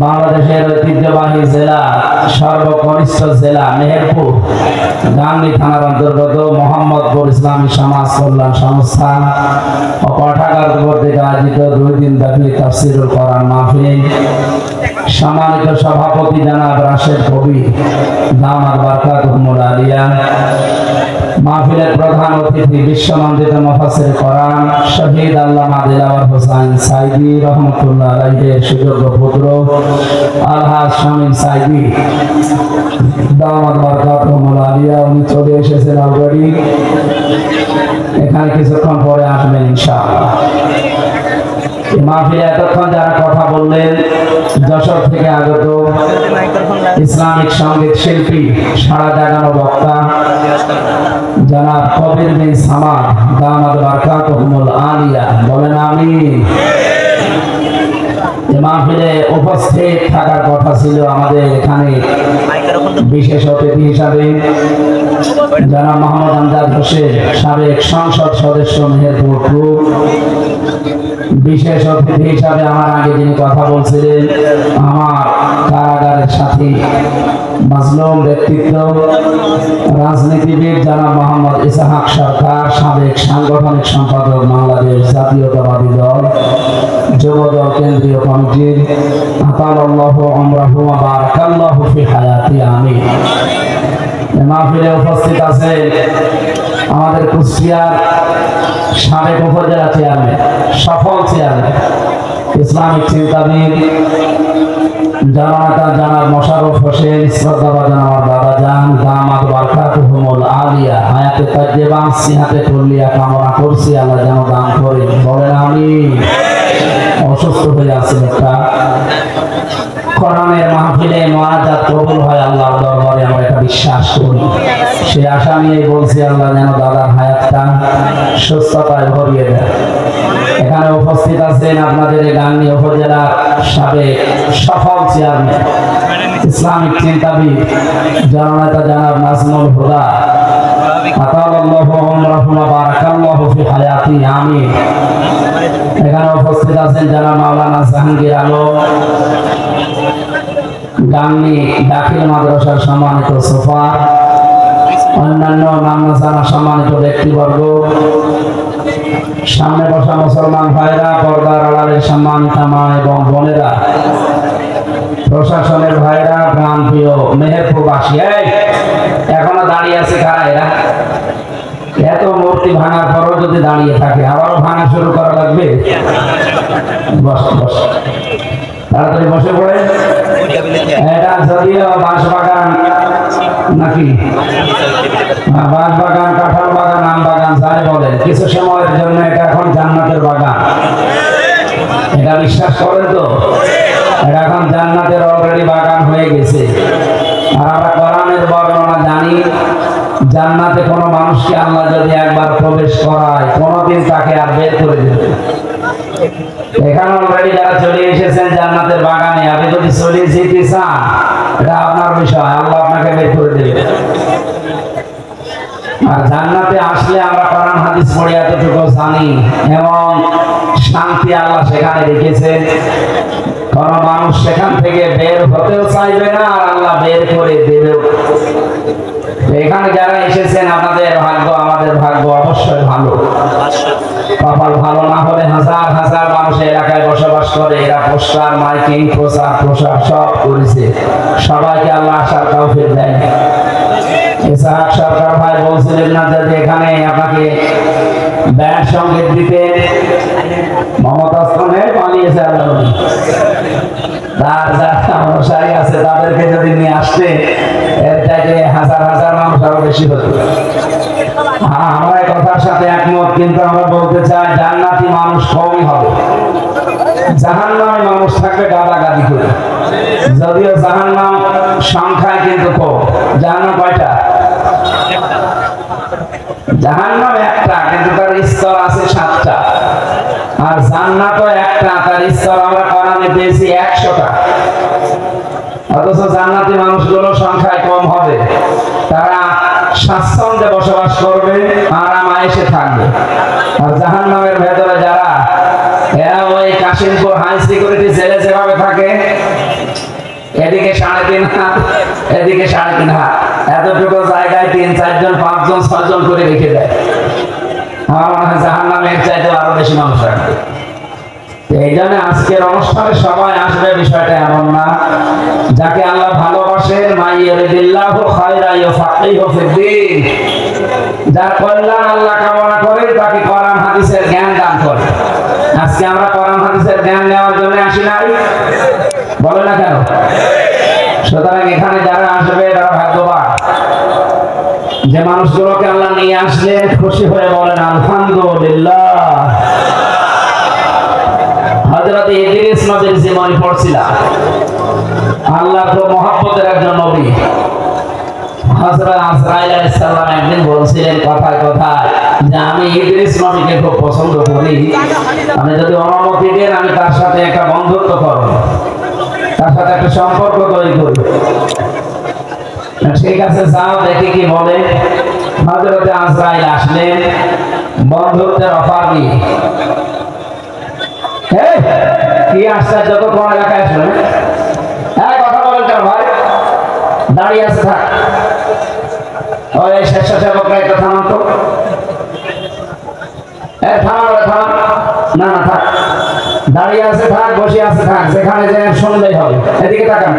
বাংলাদেশের ঐতিহ্যবাহী জেলা সর্বকনিষ্ঠ জেলা মেহেরপুর গাংনী থানার অন্তর্গত মোহাম্মদপুর ইসলামী সমাজ কল্যাণ সংস্থা ও পাঠাগার কর্তৃক আয়োজিত 2 দিন ব্যাপী তাফসীরুল কোরআন মাহফিল সম্মানিত সভাপতি জনাব রাশেদ কবির দামাত বারকাতুহুল আলিয়া, মাহফিলের প্রধান অতিথি বিশ্বনন্দিত মুফাসসির কোরআন শহীদ আল্লামা দিলাওয়ার হোসেন সাইদি রহমাতুল্লাহ আলাইহির সুযোগ্য পুত্র আলহাজ শামীম সাইদি দামাত বারকাতুহুল আলিয়া, উনি চলে এসেছেন অলরেডি, এখানে কিছুক্ষণ পরে আসবেন ইনশাআল্লাহ। মাহফিলে এতক্ষণ যারা কথা বললেন যশোর থেকে আগত ইসলামিক সঙ্গীত শিল্পী সারা জাগানো বক্তা জনাব কবির বিন সামাদ দামাত বারকাতুহুল আলিয়া, বলেন আমিন। মাহফিলে উপস্থিত থাকার কথা ছিল আমাদের এখানে বিশেষ অতিথি হিসাবে জনাব মোহাম্মদ আমজাদ হোসেন সাবেক সংসদ সদস্য মেহেরপুর গ্রুপ, বিশেষ অতিথি হিসাবে আমার আগে যিনি কথা বলছিলেন আমার কারাগারের সাথী মাজলুম ব্যক্তিত্ব রাজনীতিবিদ জনাব মোহাম্মদ ইসহাক সরকার সাবেক সাংগঠনিক সম্পাদক বাংলাদেশ জাতীয়তাবাদী দল যুবদল কেন্দ্রীয় কমিটির আতালাল্লাহু আমরাহু ওয়া বারাকাল্লাহু ফি হায়াতি আমিন। মাহফিলে উপস্থিত আছে আমাদের কুষ্টিয়ার সাবেক উপজেলা চেয়ারম্যান, সফল চেয়ারম্যান, ইসলামিক চিন্তাবিদ জননেতা জনাব মোশাররফ হোসেন, শ্রদ্ধাভাজন আমার বাবাজান দামাত বারকাতুহুল আলিয়া হায়াতে তাইয়্যিবা সিহাতে কুল্লিয়া কামনা করছি আল্লাহ যেন দান করে, বলেন আমিন। অসুস্থ হয়ে আছে একটা কোরআনের মাহফিলে মুনাজাত কবুল হয় আল্লাহর দরবারে, আমরা এটা বিশ্বাস করি। সে আশা নিয়ে বলছি আল্লাহ যেন দাদার হায়াতটা সুস্থতায় ভরিয়ে দেয়। এখানে উপস্থিত আছেন আপনাদের এই গাংনী উপজেলার সাবেক সফল চেয়ারম্যান ইসলামিক চিন্তাবিদ জননেতা জনাব নাজমুল হুদা আতালাল্লাহু আমরাহু ওয়া বারাকাল্লাহু ফি হায়াতি আমিন। এখানে উপস্থিত আছেন জনাব মাওলানা জাহাঙ্গীর আলম গাংনী দাখিল মাদ্রাসার সম্মানিত সুফার, অন্যান্য নামনা সম্মানিত ব্যক্তিবর্গ, সামনে বসা মুসলমান ভাইরা, পর্দার আড়ালের সম্মানিত মা এবং বোনেরা, প্রশাসনের ভাইরা, প্রাণপ্রিয় মেহেরপুরবাসী, এখনো দাঁড়িয়ে আছে কারা এরা? এত মূর্তি ভাঙার পরও যদি দাঁড়িয়ে থাকে আবারও ভাঙা শুরু করা লাগবে। বস বস তাড়াতাড়ি বসে পড়ে। এটা যদিও বাঁশবাগান নাকি বাঁশবাগান, কাঁঠাল বাগান, আম বাগান যাই বলেন, কিছু সময়ের জন্য এটা এখন জান্নাতের বাগান। এটা বিশ্বাস করেন তো? এটা এখন জান্নাতের অলরেডি বাগান হয়ে গেছে। আর আমরা কোরআনের বর্ণনা জানি, জান্নাতে কোনো মানুষকে আল্লাহ যদি একবার প্রবেশ করায় কোনোদিন তাকে আর বের করে দেবে। এখানে অলরেডি যারা চলে এসেছেন জান্নাতের বাগানে, আপনি যদি চলে যেতে চান এটা আপনার বিষয়, আল্লাহ আপনাকে বের করে দেবে। আর জান্নাতে আসলে আমরা কোরআন হাদিস পড়ে এতটুকু জানি, এবং শান্তি আল্লাহ সেখানে রেখেছেন। কোন মানুষ সেখান থেকে বের হতেও চাইবে না, আর আল্লাহ বের করে দেবে। এখানে যারা এসেছেন আপনাদের ভাগ্য আমাদের ভাগ্য অবশ্যই ভালো। কপাল ভালো না হলে হাজার হাজার মানুষ এলাকায় বসবাস করে, এরা পোস্টার মাইকিং প্রচার প্রসার সব করেছে, সবাইকে আল্লাহ আসার তৌফিক দেয়। ইসহাক সরকার ভাই বলছিলেন না যে এখানে আপনাকে ব্যান্ড সঙ্গীত দিতে, মমতা স্থানে পালিয়েছে আল্লাহ, তার যারা অনুসারী আছে তাদেরকে যদি নিয়ে আসতে এর থেকে হাজার হাজার মানুষ আরো বেশি হতো। আমরা এই কথার সাথে একমত, কিন্তু আমরা বলতে চাই জান্নাতি মানুষ কমই হবে, জাহান্নামী মানুষ থাকবে গাদাগাদি করে। যদিও জাহান্নাম সংখ্যায় কিন্তু কম। জাহান্নাম কয়টা? জাহান্নাম একটা, কিন্তু তার স্তর আছে 7টা। আর জান্নাতও একটা, তার স্তর আমরা কোরআনে পেয়েছি 100টা। অথচ জান্নাতি মানুষগুলো সংখ্যায় কম হবে, তারা স্বাচ্ছন্দ্যে বসবাস করবে, আরাম আয়েশে থাকবে। আর জাহান্নামের ভেতরে যারা, এরা ওই কাশিমপুর হাই সিকিউরিটি জেলে যেভাবে থাকে এদিকে 3.5 হাত, এদিকে 3.5 হাত, এতটুকু জায়গায় 3, 4 জন, 5 জন, 6 জন করে রেখে দেয়। আমার মনে হয় জাহান্নামের চাইতে আরো বেশি মানুষ রাখবে। এই জন্য আজকের অনুষ্ঠানে সবাই আসবে বিষয়টা এমন না। যাকে আল্লাহ ভালোবাসেন, মাইয়ারিদিল্লাহু খায়রা ইউফাক্কিহু ফিদ্দীন, যার কল্যাণ আল্লাহ কামনা করেন তাকে কোরআন হাদিসের জ্ঞান দান করেন। আজকে আমরা কোরআন হাদিসের জ্ঞান নেওয়ার জন্য আসি নাই, বলে না কেন? সুতরাং এখানে যারা আসবে তারা ভাগ্যবান। যে মানুষগুলোকে আল্লাহ নিয়ে আসলেন খুশি হয়ে বলেন আলহামদুলিল্লাহ। হযরত ইদ্রিস নবীর জীবনী পড়ছিলাম। আল্লাহর খুব মহব্বতের একজন নবী হযরত আজরাইল আলাইহিস সালাম একদিন বলছিলেন কথায় কথায় যে আমি ইদ্রিস নবীকে খুব পছন্দ করি, আমি যদি অনুমতি দেন আমি তার সাথে একটা বন্ধুত্ব করব, তার সাথে একটা সম্পর্ক তৈরি করব। ঠিক আছে, যাও দেখি কি বলে। হযরত আজরাইল আসলেন বন্ধুত্বের অফার দিয়ে। কি আশ্চর্য, তো কোন এলাকায় আসলে কথা বলেন কেন ভাই? দাঁড়িয়ে আছে, থাক। ওই স্বেচ্ছাসেবকরা একটা থামান তো, থামান। না না থাক, দাঁড়িয়ে আছে থাক, বসে আছে থাক, যেখানে যে শুনলেই হবে। এদিকে তাকান,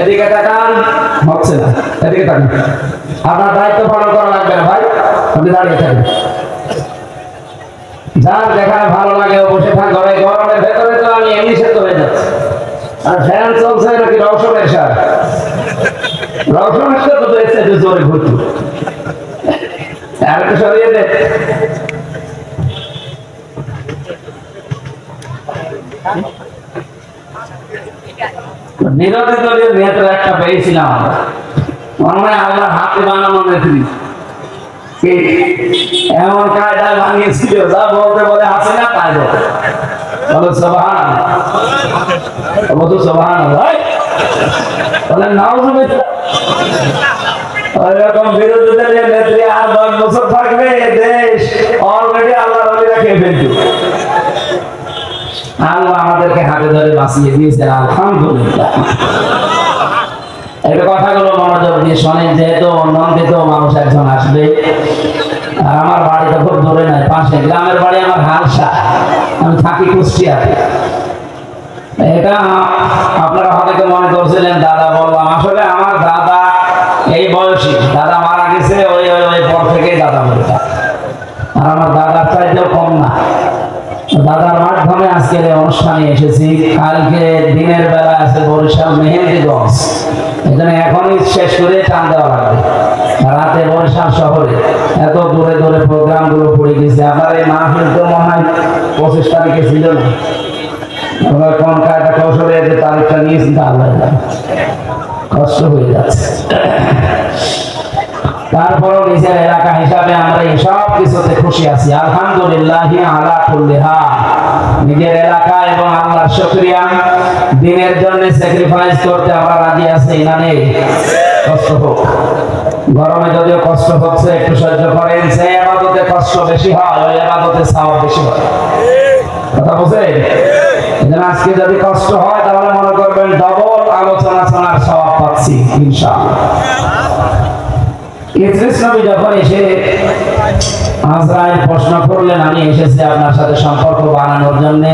এদিকে তাকান, হচ্ছে না, এদিকে তাকান। আপনার দায়িত্ব পালন করা লাগবে না ভাই, আপনি দাঁড়িয়ে থাকেন। যার যেখানে ভালো লাগে বসে থাক। ঘরে গরমের ভেতরে তো আমি এমনি সেদ্ধ হয়ে যাচ্ছি, আর ফ্যান চলছে নাকি রওশনের সার, রওশনের সাথে তো এসে জোরে ঘুরতো। আর একটু সরিয়ে দে। বিরোধী দলীয় নেতার একটা পেয়েছিলাম আমরা, মনে হয় আল্লাহ হাতে বানানো নেত্রী, এমন কায়দায় বানিয়েছিল যা বলতে বলে আছে না তাই বলে। বলো সুবহানাল্লাহ, বলো সুবহানাল্লাহ, বলে নাউজুবিল্লাহ। ওইরকম বিরোধী দলীয় নেত্রী আর 10 বছর থাকবে দেশ অলরেডি আল্লাহর ওলিরা খেয়ে ফেলতো। আল্লাহ আমাদেরকে হাতে ধরে বাঁচিয়ে দিয়েছেন, আলহামদুলিল্লাহ। এই কথাগুলো মনোযোগ দিয়ে শোনেন, যেহেতু নন্দিত মানুষ একজন আসবে। আর আমার বাড়ি তো খুব দূরে নয়, পাশে গ্রামের বাড়ি আমার হালসা, আমি থাকি কুষ্টিয়াতে। এটা আপনারা হয়তো মনে করছিলেন দাদা বললাম, আসলে আমার দাদা এই বয়সী, দাদা মারা গেছে ওই পর থেকে দাদা বলতাম। আর আমার দাদার চাইতেও কম না। দাদার মাধ্যমে আজকের এই অনুষ্ঠানে এসেছি। কালকে দিনের বেলা আছে বরিশাল মেহেন্দিগঞ্জ, এখানে এখনই শেষ করে টান দেওয়া লাগবে। রাতে বরিশাল শহরে এত দূরে দূরে প্রোগ্রাম গুলো পড়ে গেছে। আমার এই মাহফিল তো মনে হয় 25 তারিখে ছিল না, আমরা কোন কায়দা কৌশলে যে তারিখটা নিয়েছি তা আল্লাহ জানে, কষ্ট হয়ে যাচ্ছে। তারপরও নিজের এলাকা হিসাবে আমরা এই সব কিছুতে খুশি আছি, আলহামদুলিল্লাহ আলা কুল্লি হাল। নিজের এলাকা এবং আল্লাহর শুকরিয়া, দিনের জন্য স্যাক্রিফাইস করতে আমরা রাজি আছি না নেই? কষ্ট হোক, গরমে যদিও কষ্ট হচ্ছে একটু সহ্য করেন। যে ইবাদতে কষ্ট বেশি হয় ওই ইবাদতে সওয়াব বেশি হয়, কথা বুঝেন? এজন্য আজকে যদি কষ্ট হয় তাহলে মনে করবেন ডবল আলোচনা শোনার সওয়াব পাচ্ছি ইনশাআল্লাহ। ইদ্রিস নবী যখন এসে আজরাইল প্রশ্ন করলেন, আমি এসেছি আপনার সাথে সম্পর্ক বানানোর জন্য,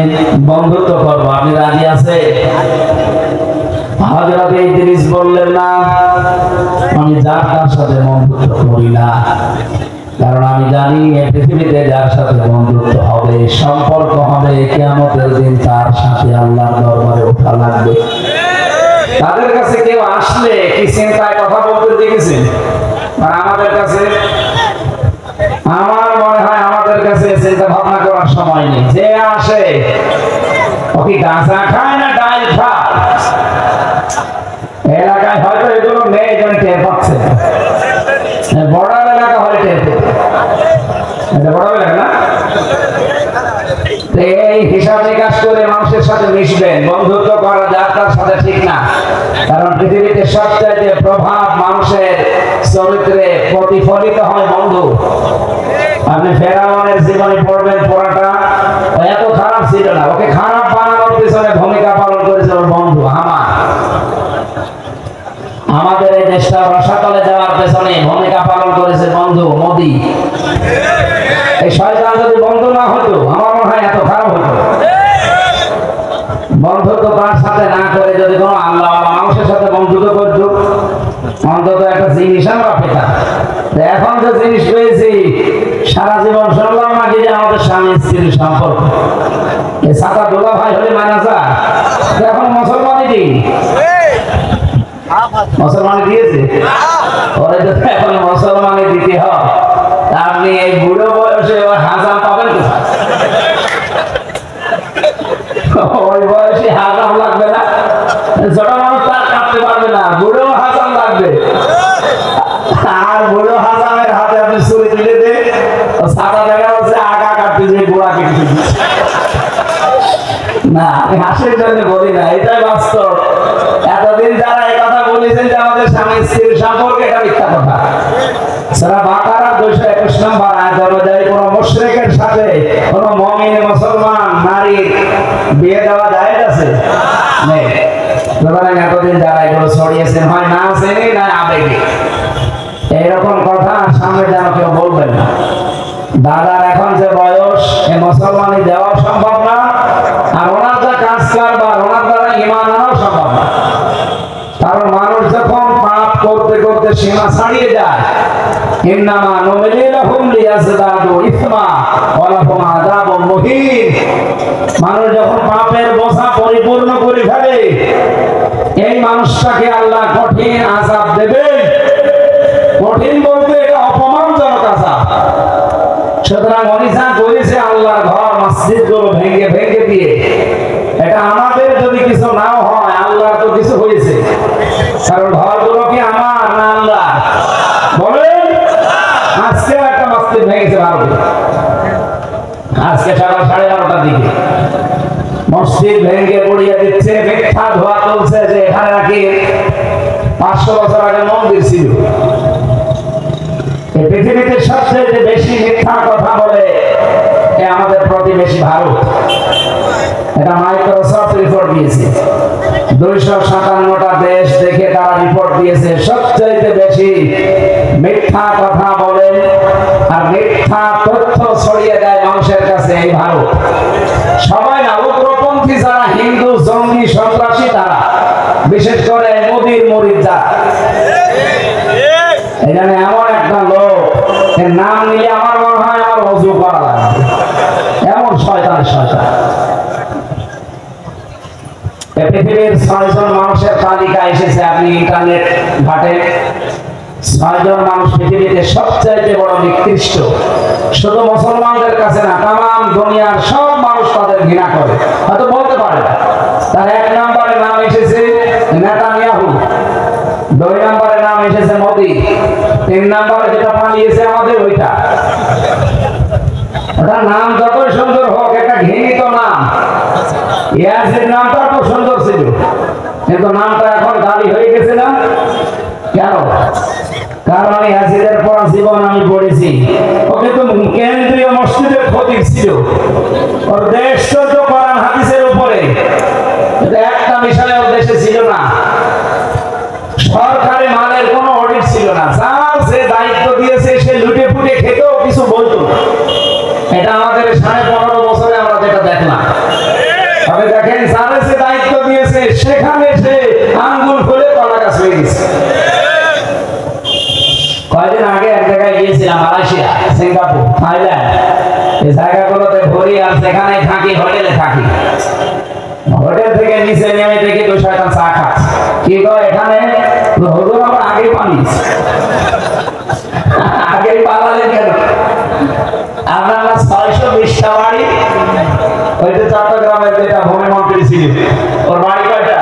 বন্ধুত্ব করবো, আপনি রাজি আছে? হযরত ইদ্রিস বললেন না, আমি যার তার সাথে বন্ধুত্ব করি না, কারণ আমি জানি এই পৃথিবীতে যার সাথে বন্ধুত্ব হবে, সম্পর্ক হবে, কিয়ামতের দিন তার সাথে আল্লাহর দরবারে ওঠা লাগবে। তাদের কাছে কেউ আসলে কি চিন্তায় কথা বলতে দেখেছেন? আর আমাদের কাছে, আমার মনে হয় আমাদের কাছে চিন্তা ভাবনা করার সময় নেই। যে আসে ও কি গাঁজা খায় না ডাইল খায়? এলাকায় হয়তো এগুলো নেই, এজন্য টের পাচ্ছে। বর্ডার এলাকা হলে টের পেত, এটা বর্ডার এলাকা না? এই হিসাব নিকাশ করে মানুষের সাথে মিশবেন, বন্ধুত্ব করা যার তার সাথে ঠিক না। কারণ পৃথিবীতে সবচেয়ে প্রভাব মানুষের চরিত্রে প্রতিফলিত হয় বন্ধু। আপনি ফেরাউনের জীবনী পড়বেন, পড়াটা এত খারাপ ছিল না, ওকে খারাপ বানানোর পিছনে শয়তান যদি বন্ধ না হতো আমার মনে হয় এত খারাপ হতো। বন্ধুত্ব তার সাথে না করে যদি কোনো আল্লাহ মানুষের সাথে বন্ধুত্ব করতো অন্তত একটা জিনিস আমরা পেতাম। এখন যে জিনিস পেয়েছি সারা জীবন শুনলাম নাকি যে আমাদের স্বামী স্ত্রীর সম্পর্ক, এই সাদা দোলা ভাই হলে মানা যায়। এখন মুসলমানই দিই মুসলমানই দিয়েছে ওরা যদি এখন মুসলমানই দিতে হয় আপনি এই বুড়ো বয়সে হাজাম পাবেন ওই বয়সে হাজাম লাগবে না, ছোট মানুষ তার কাটতে পারবে না, বুড়ো হাজাম লাগবে। আর বুড়ো হাজামের হাতে আপনি ছুরি তুলে দে সাদা দেখা হচ্ছে আগা কাটতে যে গোড়া কেটে না। আমি হাসির জন্য বলি না, এটাই বাস্তব। এতদিন যারা এই কথা বলেছেন যে আমাদের স্বামী স্ত্রীর সম্পর্কে, এটা মিথ্যা কথা। সূরা বাকারা 221 নম্বর আয়াত অনুযায়ী কোন মুশরিকের সাথে কোন মুমিন মুসলমান নারীর বিয়ে দেওয়া জায়েজ আছে? নেই। সুতরাং এতদিন যারা এগুলো ছড়িয়েছেন হয় না জেনে না আবেগে, এইরকম কথা সামনে যেন কেউ বলবেন না। দাদার এখন যে বয়স, এই মুসলমানি দেওয়া সম্ভব না, আর ওনার যা কাজ কারবার ওনার দ্বারা ঈমান আনাও সম্ভব না। কারণ মানুষ যখন পাপ করতে করতে সীমা ছাড়িয়ে যায়, ইন্নামা নুমলি লাহুম লিয়াজদাদু ইসমা ওয়া লাহুম আযাবুম মুহিন, মানুষ যখন পাপের বোঝা পরিপূর্ণ করে ফেলে এই মানুষটাকে আল্লাহ কঠিন আযাব দেবেন। কঠিন বলতে এটা অপমানজনক আযাব। সুতরাং অনিসা করেছে আল্লাহর ঘর মসজিদ গুলো ভেঙে ভেঙে দিয়ে, এটা আমাদের যদি কিছু নাও হয় আল্লাহর তো কিছু হয়েছে, কারণ ঘরগুলো কি আমার না আল্লাহ? বলেন। আজকে একটা মসজিদ ভেঙেছে ভারতে, আজকে সকাল 12:30টার দিকে মসজিদ ভেঙে পড়িয়ে দিচ্ছে, মিথ্যা ধোয়া চলছে যে এখানে নাকি 500 বছর আগে মন্দির ছিল। এই পৃথিবীতে সবচেয়ে বেশি মিথ্যা কথা বলে আমাদের প্রতিবেশী ভারত। এটা মাইক্রোসফট রিপোর্ট দিয়েছে, 257টা দেশ দেখে তারা রিপোর্ট দিয়েছে সবচেয়ে বেশি মিথ্যা কথা বলে আর মিথ্যা তথ্য ছড়িয়ে দেয় মানুষের কাছে এই ভারত। সবাই না, উগ্রপন্থী যারা হিন্দু জঙ্গি সন্ত্রাসী তারা, বিশেষ করে মোদির মরিদ যারা, এখানে এমন একটা লোক এর নাম নিলে আমার মনে হয় আমার অজু করা লাগবে, এমন শয়তান শয়তান। পৃথিবীর 6 জন মানুষের তালিকা এসেছে, আপনি ইন্টারনেট ঘাটে 6 জন মানুষ পৃথিবীতে সবচেয়ে বড় নিকৃষ্ট। শুধু মুসলমানদের কাছে না, তাম দুনিয়ার সব মানুষ তাদের ঘৃণা করে, হয়তো বলতে পারে না। তার 1 নম্বরে নাম এসেছে নেতানিয়াহু, 2 নম্বরে নাম এসেছে মোদি, 3 নম্বরে যেটা পালিয়েছে আমাদের ওইটা। ওটা নাম যতই সুন্দর হোক, একটা ঘৃণিত নাম। ইয়াসির নামটা খুব সুন্দর ছিল, কিন্তু নামটা এখন গালি হয়ে গেছে না কেন? কারণ ইয়াসিরের পড়া জীবন আমি পড়েছি, ও কিন্তু কেন্দ্রীয় মসজিদের খতিব ছিল, ওর দেশ চলতো কোরআন হাদিসের উপরে, একটা মিশনে ওর দেশে ছিল না, সরকারি মালের কোনো অডিট ছিল না, যার যে দায়িত্ব দিয়েছে সে লুটে ফুটে খেতেও কিছু বলতো। এটা আমাদের 15.5 বছরে আমরা যেটা দেখলাম। তবে দেখেন, যারা যে দায়িত্ব দিয়েছে সেখানে সে আঙ্গুল ফুলে কলা গাছ হয়ে গেছে। কয়েকদিন আগে এক জায়গায় গিয়েছিলাম, মালয়েশিয়া, সিঙ্গাপুর, থাইল্যান্ড, এই জায়গাগুলোতে ঘুরি আর সেখানে থাকি, হোটেলে থাকি। হোটেল থেকে নিচে নেমে দেখি 2 শয়তান চা খাচ্ছে। কি গো এখানে? হুজুর আমার আগেই পালিস, আগেই পালালেন কেন? আপনার 620টা বাড়ি, ওই যে চট্টগ্রামের যেটা ভূমি মন্ত্রী ছিল, ওর বাড়ি কয়টা?